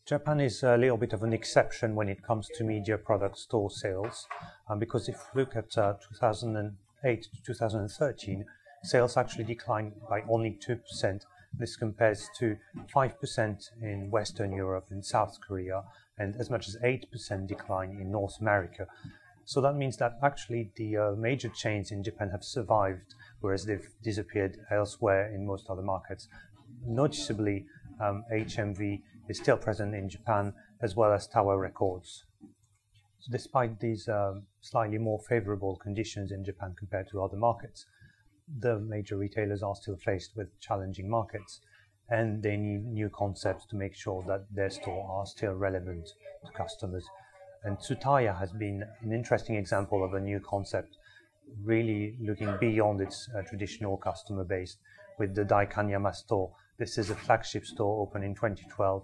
Japan is a little bit of an exception when it comes to media product store sales, because if you look at 2008 to 2013, sales actually declined by only 2%. This compares to 5% in Western Europe and South Korea, and as much as 8% decline in North America. So that means that actually the major chains in Japan have survived, whereas they've disappeared elsewhere in most other markets. Noticeably, HMV is still present in Japan, as well as Tower Records. So despite these slightly more favorable conditions in Japan compared to other markets, the major retailers are still faced with challenging markets, and they need new concepts to make sure that their stores are still relevant to customers. And Tsutaya has been an interesting example of a new concept, really looking beyond its traditional customer base with the Daikanyama store. This is a flagship store opened in 2012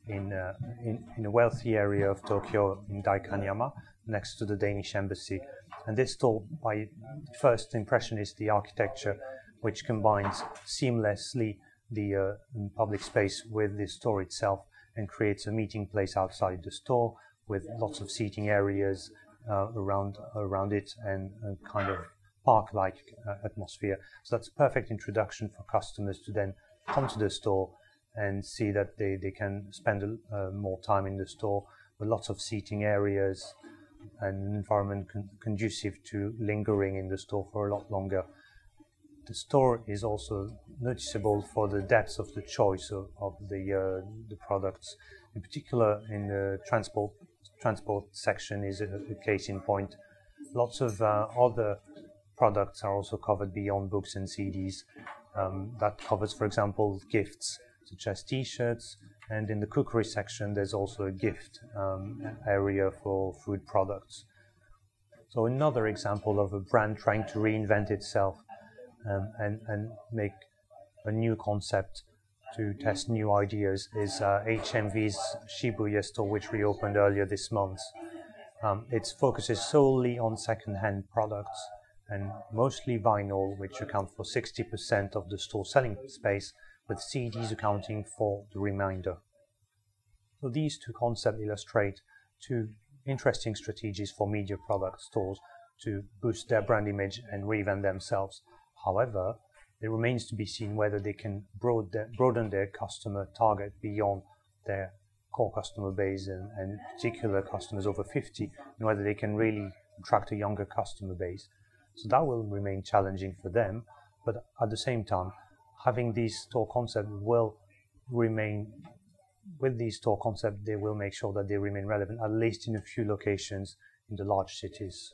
in a wealthy area of Tokyo in Daikanyama, next to the Danish embassy. And this store, by first impression, is the architecture, which combines seamlessly the public space with the store itself and creates a meeting place outside the store with lots of seating areas around it and a kind of park-like atmosphere. So that's a perfect introduction for customers to then come to the store and see that they can spend more time in the store with lots of seating areas and an environment conducive to lingering in the store for a lot longer. The store is also noticeable for the depth of the choice of the products. In particular, in the transport section is a case in point. Lots of other products are also covered beyond books and CDs. That covers, for example, gifts such as T-shirts, and in the cookery section there's also a gift area for food products. So another example of a brand trying to reinvent itself and make a new concept to test new ideas is HMV's Shibuya store, which reopened earlier this month. It focuses solely on second-hand products and mostly vinyl, which account for 60% of the store selling space, with CDs accounting for the remainder. So these two concepts illustrate two interesting strategies for media product stores to boost their brand image and reinvent themselves. However, it remains to be seen whether they can broaden their customer target beyond their core customer base and particular customers over 50, and whether they can really attract a younger customer base. So that will remain challenging for them, but at the same time, having these store concepts will remain, with these store concepts, they will make sure that they remain relevant, at least in a few locations in the large cities.